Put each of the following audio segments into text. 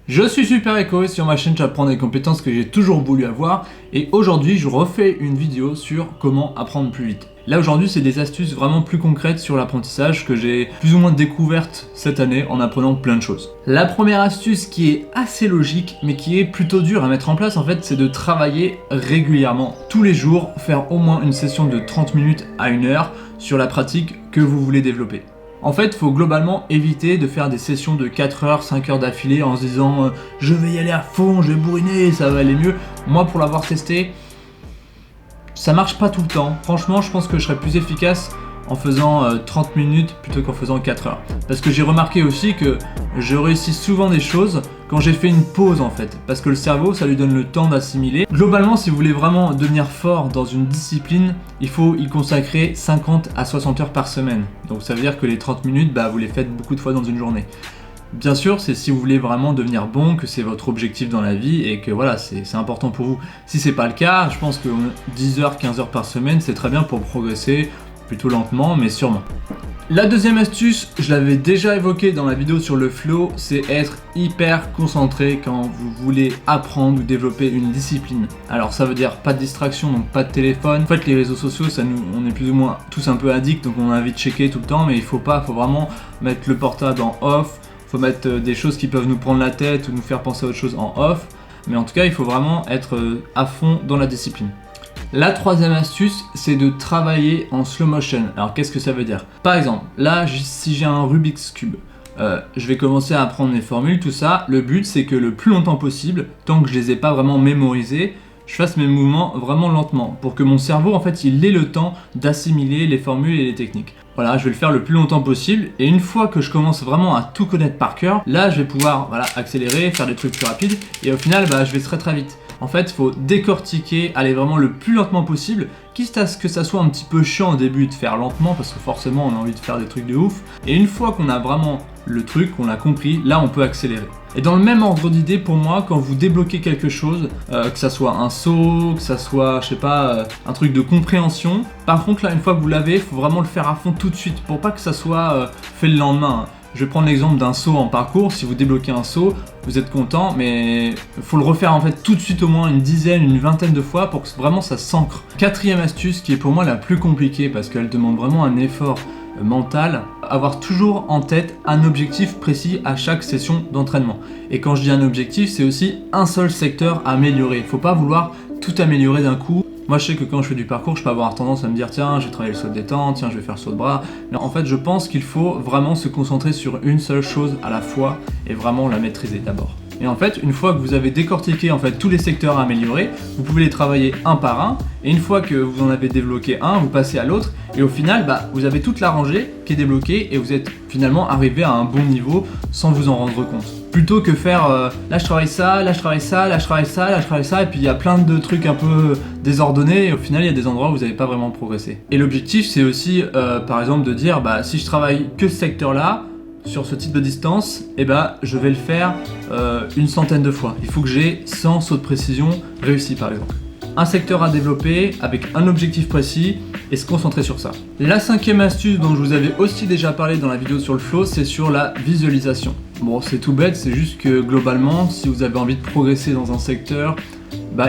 Je suis Super Echo et sur ma chaîne j'apprends des compétences que j'ai toujours voulu avoir et aujourd'hui je refais une vidéo sur comment apprendre plus vite. Là aujourd'hui c'est des astuces vraiment plus concrètes sur l'apprentissage que j'ai plus ou moins découvertes cette année en apprenant plein de choses. La première astuce qui est assez logique mais qui est plutôt dure à mettre en place en fait, c'est de travailler régulièrement. Tous les jours, faire au moins une session de 30 minutes à 1 heure sur la pratique que vous voulez développer. En fait, il faut globalement éviter de faire des sessions de 4 heures, 5 heures d'affilée en se disant je vais y aller à fond, je vais bourriner, ça va aller mieux. Moi, pour l'avoir testé, ça marche pas tout le temps. Franchement, je pense que je serais plus efficace en faisant 30 minutes plutôt qu'en faisant 4 heures. Parce que j'ai remarqué aussi que je réussis souvent des choses quand j'ai fait une pause en fait. Parce que le cerveau, ça lui donne le temps d'assimiler. Globalement, si vous voulez vraiment devenir fort dans une discipline, il faut y consacrer 50 à 60 heures par semaine. Donc ça veut dire que les 30 minutes, vous les faites beaucoup de fois dans une journée. Bien sûr, c'est si vous voulez vraiment devenir bon, que c'est votre objectif dans la vie et que voilà, c'est important pour vous. Si c'est pas le cas, je pense que 10 heures, 15 heures par semaine, c'est très bien pour progresser, plutôt lentement, mais sûrement. La deuxième astuce, je l'avais déjà évoqué dans la vidéo sur le flow, c'est être hyper concentré quand vous voulez apprendre ou développer une discipline. Alors ça veut dire pas de distraction, donc pas de téléphone. En fait les réseaux sociaux, on est plus ou moins tous un peu addicts, donc on a envie de checker tout le temps, mais il faut vraiment mettre le portable en off, faut mettre des choses qui peuvent nous prendre la tête ou nous faire penser à autre chose en off, mais en tout cas il faut vraiment être à fond dans la discipline. La troisième astuce, c'est de travailler en slow motion. Alors qu'est-ce que ça veut dire? Par exemple, là, si j'ai un Rubik's Cube, je vais commencer à apprendre mes formules, tout ça. Le but, c'est que le plus longtemps possible, tant que je les ai pas vraiment mémorisés, je fasse mes mouvements vraiment lentement pour que mon cerveau, en fait, il ait le temps d'assimiler les formules et les techniques. Voilà, je vais le faire le plus longtemps possible et une fois que je commence vraiment à tout connaître par cœur, là, je vais pouvoir accélérer, faire des trucs plus rapides et au final, je vais très vite. En fait, il faut décortiquer, aller vraiment le plus lentement possible, quitte à ce que ça soit un petit peu chiant au début de faire lentement, parce que forcément on a envie de faire des trucs de ouf. Et une fois qu'on a vraiment le truc, qu'on l'a compris, là on peut accélérer. Et dans le même ordre d'idée pour moi, quand vous débloquez quelque chose, que ça soit un saut, que ça soit, je sais pas, un truc de compréhension, par contre là une fois que vous l'avez, il faut vraiment le faire à fond tout de suite, pour pas que ça soit fait le lendemain. Je vais prendre l'exemple d'un saut en parcours. Si vous débloquez un saut, vous êtes content, mais il faut le refaire en fait tout de suite au moins une dizaine, une vingtaine de fois pour que vraiment ça s'ancre. Quatrième astuce qui est pour moi la plus compliquée parce qu'elle demande vraiment un effort mental, avoir toujours en tête un objectif précis à chaque session d'entraînement. Et quand je dis un objectif, c'est aussi un seul secteur à améliorer. Il ne faut pas vouloir tout améliorer d'un coup. Moi je sais que quand je fais du parcours, je peux avoir tendance à me dire tiens, j'ai travaillé le saut de détente, tiens, je vais faire le saut de bras. Mais en fait, je pense qu'il faut vraiment se concentrer sur une seule chose à la fois et vraiment la maîtriser d'abord. Et en fait, une fois que vous avez décortiqué en fait tous les secteurs à améliorer, vous pouvez les travailler un par un. Et une fois que vous en avez débloqué un, vous passez à l'autre. Et au final, vous avez toute la rangée qui est débloquée et vous êtes finalement arrivé à un bon niveau sans vous en rendre compte. Plutôt que faire là je travaille ça, là je travaille ça, là je travaille ça, là je travaille ça, et puis il y a plein de trucs un peu désordonnés et au final il y a des endroits où vous n'avez pas vraiment progressé. Et l'objectif c'est aussi par exemple de dire si je travaille que ce secteur là, sur ce type de distance, je vais le faire une centaine de fois. Il faut que j'ai 100 sauts de précision réussis par exemple. Un secteur à développer avec un objectif précis et se concentrer sur ça. La cinquième astuce dont je vous avais aussi déjà parlé dans la vidéo sur le flow, c'est sur la visualisation. Bon, c'est tout bête, c'est juste que globalement, si vous avez envie de progresser dans un secteur,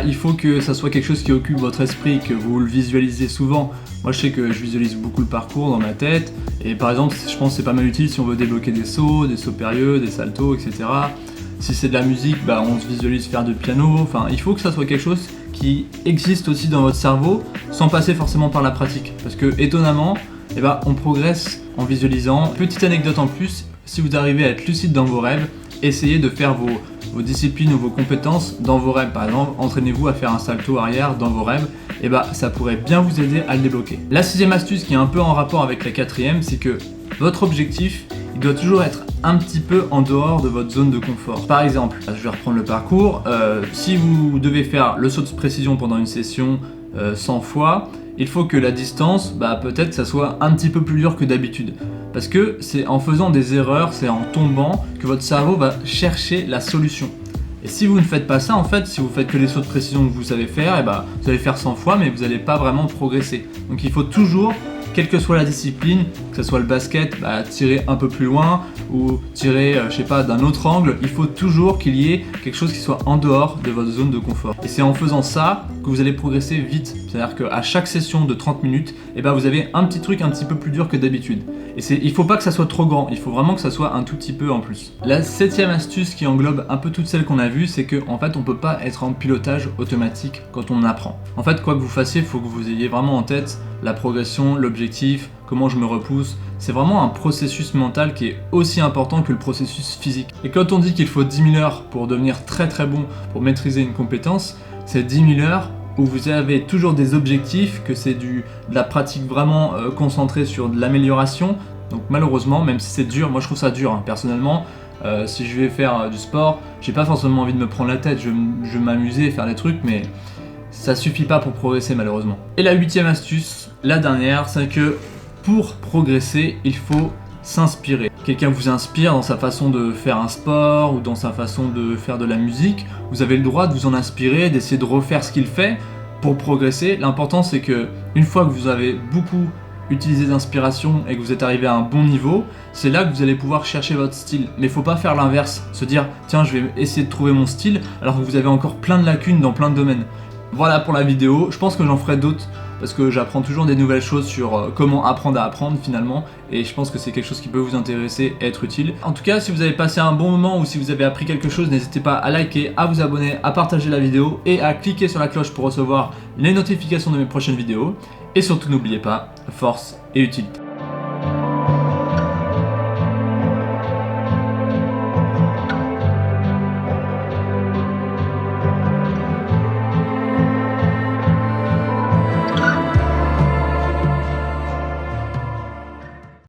il faut que ça soit quelque chose qui occupe votre esprit, que vous le visualisez souvent. Moi je sais que je visualise beaucoup le parcours dans ma tête et par exemple je pense que c'est pas mal utile si on veut débloquer des sauts périlleux, des saltos, etc. Si c'est de la musique, on se visualise faire du piano, enfin il faut que ça soit quelque chose qui existe aussi dans votre cerveau sans passer forcément par la pratique. Parce que étonnamment, on progresse en visualisant. Petite anecdote en plus, si vous arrivez à être lucide dans vos rêves, essayez de faire vos disciplines ou vos compétences dans vos rêves. Par exemple, entraînez-vous à faire un salto arrière dans vos rêves, ça pourrait bien vous aider à le débloquer. La sixième astuce qui est un peu en rapport avec la quatrième, c'est que votre objectif, il doit toujours être un petit peu en dehors de votre zone de confort. Par exemple, je vais reprendre le parcours, si vous devez faire le saut de précision pendant une session 100 fois, il faut que la distance, peut-être ça soit un petit peu plus dur que d'habitude. Parce que c'est en faisant des erreurs, c'est en tombant que votre cerveau va chercher la solution. Et si vous ne faites pas ça, en fait, si vous faites que les sauts de précision que vous savez faire, vous allez faire 100 fois, mais vous n'allez pas vraiment progresser. Donc il faut toujours quelle que soit la discipline, que ce soit le basket, tirer un peu plus loin ou tirer, je sais pas, d'un autre angle, il faut toujours qu'il y ait quelque chose qui soit en dehors de votre zone de confort. Et c'est en faisant ça que vous allez progresser vite. C'est-à-dire qu'à chaque session de 30 minutes, vous avez un petit truc un petit peu plus dur que d'habitude. Et il faut pas que ça soit trop grand, il faut vraiment que ça soit un tout petit peu en plus. La 7e astuce qui englobe un peu toutes celles qu'on a vues, c'est qu'en fait on peut pas être en pilotage automatique quand on apprend. En fait, quoi que vous fassiez, il faut que vous ayez vraiment en tête la progression, l'objectif, comment je me repousse. C'est vraiment un processus mental qui est aussi important que le processus physique. Et quand on dit qu'il faut 10 000 heures pour devenir très très bon, pour maîtriser une compétence, c'est 10 000 heures où vous avez toujours des objectifs, que c'est de la pratique vraiment concentrée sur de l'amélioration. Donc malheureusement, même si c'est dur, moi je trouve ça dur personnellement, si je vais faire du sport, j'ai pas forcément envie de me prendre la tête, je vais m'amuser, faire des trucs, mais ça suffit pas pour progresser malheureusement. Et la 8e astuce, la dernière, c'est que pour progresser, il faut s'inspirer. Quelqu'un vous inspire dans sa façon de faire un sport ou dans sa façon de faire de la musique, vous avez le droit de vous en inspirer, d'essayer de refaire ce qu'il fait pour progresser. L'important c'est que une fois que vous avez beaucoup utilisé d'inspiration et que vous êtes arrivé à un bon niveau, c'est là que vous allez pouvoir chercher votre style. Mais il faut pas faire l'inverse, se dire tiens je vais essayer de trouver mon style alors que vous avez encore plein de lacunes dans plein de domaines. Voilà pour la vidéo, je pense que j'en ferai d'autres parce que j'apprends toujours des nouvelles choses sur comment apprendre à apprendre finalement et je pense que c'est quelque chose qui peut vous intéresser et être utile. En tout cas, si vous avez passé un bon moment ou si vous avez appris quelque chose, n'hésitez pas à liker, à vous abonner, à partager la vidéo et à cliquer sur la cloche pour recevoir les notifications de mes prochaines vidéos. Et surtout n'oubliez pas, force et utilité.